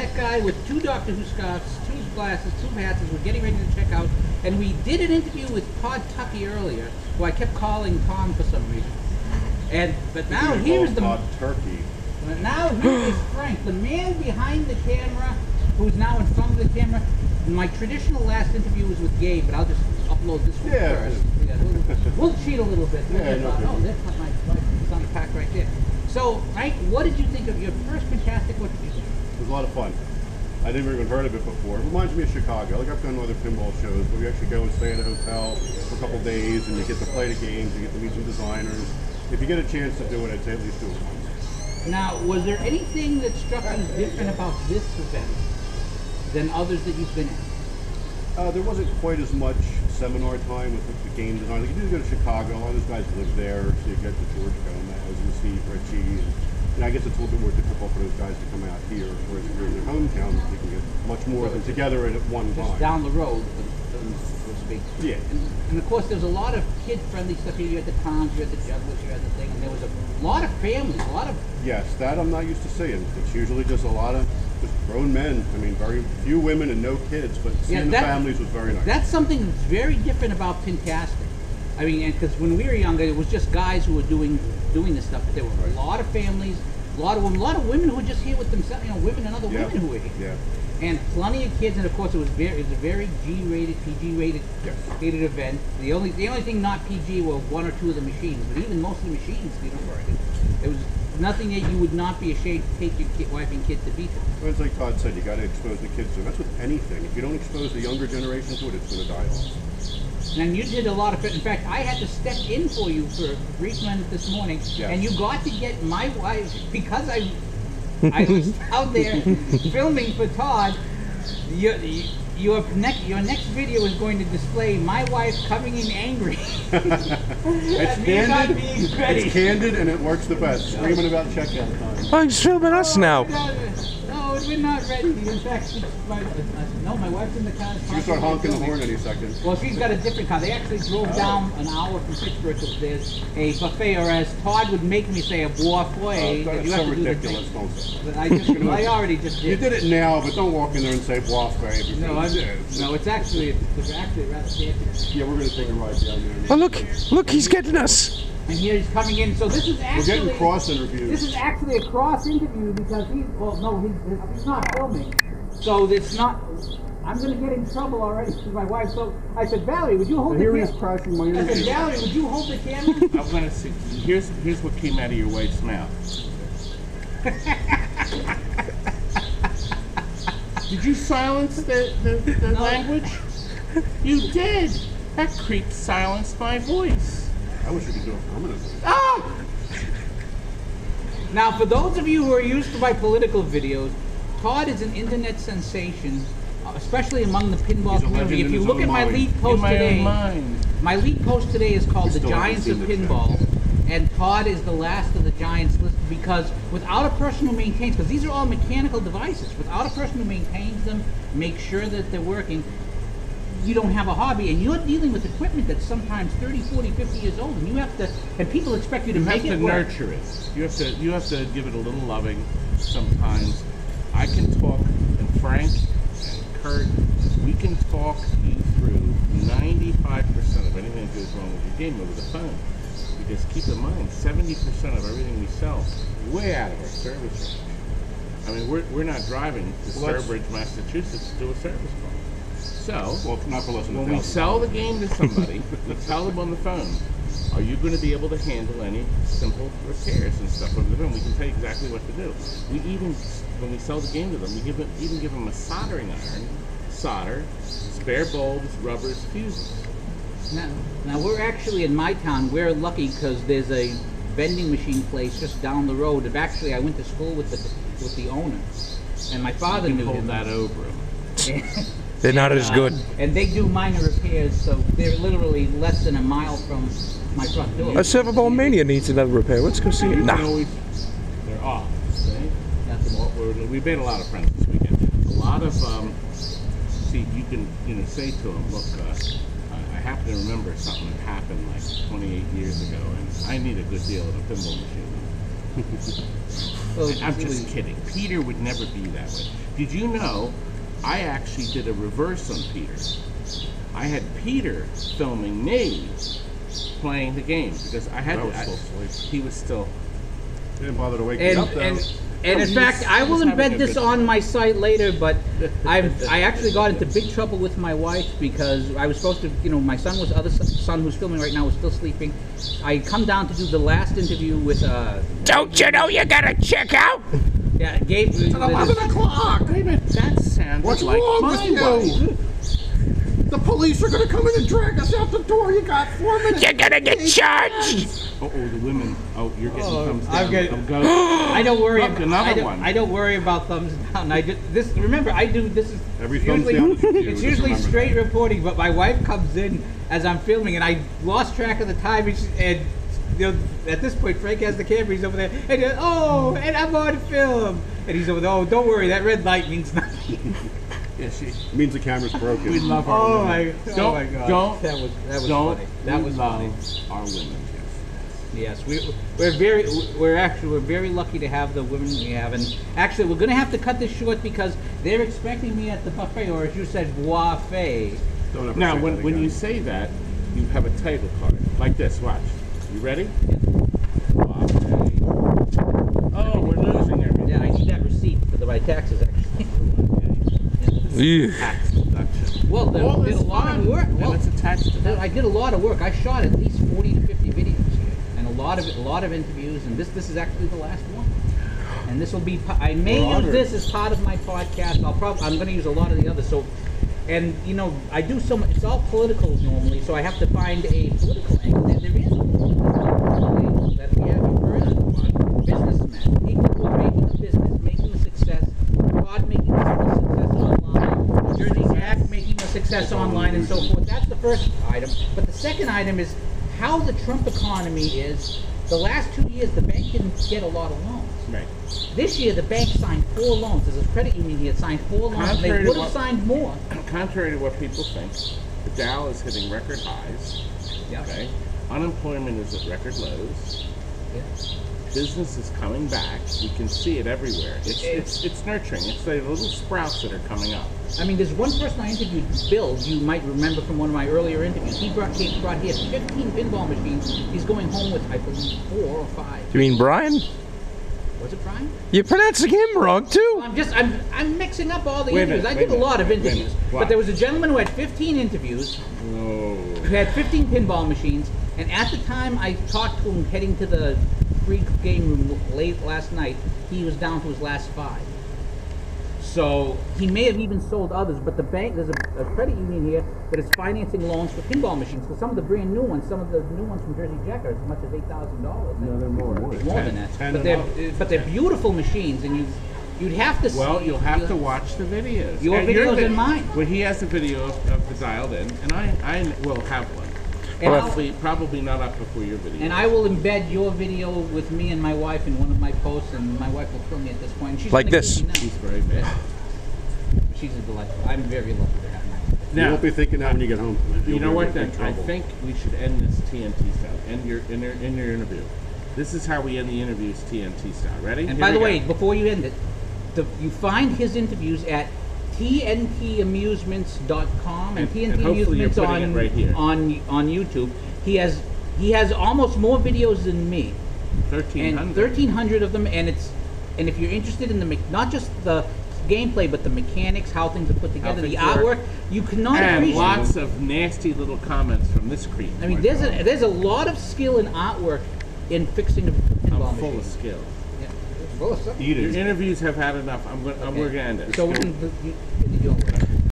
tech guy with 2 Doctor Who scarves, 2 glasses, 2 hats, as we're getting ready to check out. And we did an interview with Todd Tuckey earlier, who I kept calling Tom for some reason. But now here's the Todd Tuckey. But now here is Frank, the man behind the camera, who's now in front of the camera. My traditional last interview was with Gabe, but I'll just upload this one first. We'll cheat a little bit. There's my it's on the pack right there. So, Frank, what did you think of your first Pintastic? What did you think? It was a lot of fun. I never even heard of it before. It reminds me of Chicago. Like I've done other pinball shows, but we actually go and stay at a hotel for a couple of days, and you get to play the games, you get to meet some designers. If you get a chance to do it, I'd say at least do it once. Now, was there anything that struck you different about this event than others that you've been in? There wasn't quite as much seminar time with the game design. Like, you do go to Chicago, a lot of those guys live there, so you get the George Gomez and Steve Ritchie, and I guess it's a little bit more difficult for those guys to come out here, whereas if you're in their hometown, you can get much more of them together at one time. Just down the road, so to speak. Yeah. And of course, there's a lot of kid-friendly stuff here. You're at the Towns, you're at the Jugglers, you're at the thing, and there was a lot of families, a lot of... Yes, that I'm not used to seeing. It's usually just a lot of just grown men. I mean, very few women and no kids, but seeing the families was very nice. That's something that's very different about Pintastic. I mean, because when we were younger, it was just guys who were doing this stuff, but there were a lot of families, a lot of women who were just here with themselves, you know, women and other women who were here. Yeah. And plenty of kids, and of course it was a very G-rated, PG-rated rated event. The only thing not PG were 1 or 2 of the machines, but even most of the machines, you know, it was nothing that you would not be ashamed to take your wife and kid to beat them. Well, it's like Todd said, you got to expose the kids to it. That's with anything. If you don't expose the younger generation to it, it's going to die off. And you did a lot of it. In fact, I had to step in for you for a brief minute this morning, and you got to get my wife, because I was out there filming for Todd. Your next video is going to display my wife coming in angry. It's candid and it works the best. Screaming about checkout time. Oh, he's filming us now. No, we're not ready. In fact, my wife's in the car. She'll start honking the horn any second. Well, she's got a different car. They actually drove down an hour from Pittsburgh to there's a buffet, or as Todd would make me say, a buffet. That's so ridiculous, don't say. But I already just did. You did it now, but don't walk in there and say buffet. No, it's actually rather fancy. Yeah, we're going to take a ride down there. Oh, look, he's getting us. And here he's coming in. So this is actually... We're getting cross interviews. This is actually a cross interview because he's not filming. So it's not... I'm going to get in trouble already with my wife. So I said, Valerie, would you hold the camera? Crashing my interview. I said, Valerie, would you hold the camera? I'm going to see. Here's what came out of your wife's mouth. Did you silence the language? You did. That creep silenced my voice. I wish you could do it permanently. Ah! Now, for those of you who are used to my political videos, Todd is an internet sensation, especially among the pinball community. If you look at my lead post today, my lead post today is called "The Giants of Pinball," and Todd is the last of the giants listed because without a person who maintains, because these are all mechanical devices, without a person who maintains them, makes sure that they're working, you don't have a hobby, and you're dealing with equipment that's sometimes 30, 40, 50 years old, and you have to, and people expect you to make it work. You have to nurture it. You have to give it a little loving sometimes. I can talk, and Frank and Kurt, we can talk you through 95% of anything that goes wrong with your game over the phone. Because keep in mind, 70% of everything we sell is way out of our service range. I mean, we're not driving to Sturbridge, Massachusetts to do a service call. So, when we sell the game to somebody, we tell them on the phone, are you going to be able to handle any simple repairs and stuff over the phone? We can tell you exactly what to do. We even, when we sell the game to them, we even give them a soldering iron, solder, spare bulbs, rubbers, fuses. Now we're actually in my town. We're lucky because there's a vending machine place just down the road. Actually, I went to school with the owner, and my father knew him. Hold that over him. They're not as good. And they do minor repairs, so they're literally less than a mile from my front door. A Silver Ball Mania needs another repair. Let's go see it. Nah. They're off. We made a lot of friends this weekend. A lot of, see, you can say to them, look, I happen to remember something that happened like 28 years ago, and I need a good deal of a pinball machine. Well, I'm just kidding. Peter would never be that way. Did you know I actually did a reverse on Peter? I had Peter filming me playing the game because I had he was still. He didn't bother to wake me up though. And in fact, I will embed this on my site later, but I actually got into big trouble with my wife because I was supposed to, you know, my son who's filming right now was still sleeping. I come down to do the last interview with Don't you know you gotta check out? Yeah, Gabe. It's 11 o'clock. That sounds What's like wrong my with you? wife. The police are going to come in and drag us out the door. You got 4 minutes. You're gonna get charged. The women. Oh, you're getting thumbs down. I'm getting, I'm going. I don't worry. Look, another one. I don't worry about thumbs down. I do this. Remember, I do this is Every thumbs down is a it's usually straight reporting, but my wife comes in as I'm filming, and I lost track of the time, and you know, at this point, Frank has the camera. He's over there, and and I'm on film, and he's over there. Oh, don't worry, that red light means nothing. Yeah, she means the camera's broken. We love our women. Oh my God! That was funny. That was funny. Our women. Yes, we're very lucky to have the women we have, and actually we're going to have to cut this short because they're expecting me at the buffet, or as you said, buffet. Now, when you say that, you have a title card like this. Watch. You ready? Buffet. Oh, we're losing everything. Yeah, I need that receipt for my taxes actually. Tax deduction. Well, did a lot of work. Well, it's attached to that. I did a lot of work. I shot at least 40 to 50 videos here, and a lot of interviews. And this is actually the last one. And this will be. I may use this as part of my podcast. I'm going to use a lot of the others. So, and you know, I do so much. It's all political normally, so I have to find a political angle. There is a political angle that we have for businessmen, people who are making a business, making a success. Todd making a success online, Jersey Jack making a success online, and so forth. That's the first item. But the second item is how the Trump economy is. The last 2 years, the bank didn't get a lot of loans. Right. This year, the bank signed 4 loans. There's a credit union here that signed 4 loans. They would have signed more. Contrary to what people think, the Dow is hitting record highs. Yep. Okay. Unemployment is at record lows. Yeah. Business is coming back. We can see it everywhere. It's nurturing. It's the little sprouts that are coming up. I mean, there's one person I interviewed, Bill, you might remember from one of my earlier interviews. He brought here 15 pinball machines. He's going home with, I believe, 4 or 5. You mean Brian? Was it Brian? You're pronouncing him wrong too. I'm mixing up all the interviews. I did a lot of interviews. But there was a gentleman who had 15 interviews, who had 15 pinball machines, and at the time I talked to him heading to the free game room late last night, he was down to his last 5. So he may have even sold others, but the bank, there's a credit union here that is financing loans for pinball machines. Because some of the brand new ones, some of the new ones from Jersey Jack are as much as $8,000. No, they're more. More than that. But they're beautiful machines, and you'd have to. Well, you'll have to watch the videos. Your videos and mine. Well, he has a video of the dialed in, and I will have one. Probably not up before your video. And I will embed your video with me and my wife in one of my posts, and my wife will kill me at this point. And she's like this. She's very bad. She's a delight. I'm very lucky to have her. Now, you won't be thinking that when you get home. You know what? Then I think we should end this TNT style. End your interview. This is how we end the interviews TNT style. Ready? And by the way, before you end it, you find his interviews at TNTAmusements.com and TNT Amusements on YouTube. He has almost more videos than me. 1,300 of them, and if you're interested in not just the gameplay, but the mechanics, how things are put together, the artwork, you cannot appreciate. And lots of nasty little comments from this creep. I mean, there's a lot of skill in artwork in fixing a pinball machine. Full of skill. Yeah, full of stuff. Your interviews have had enough. We're going to end it. So we can.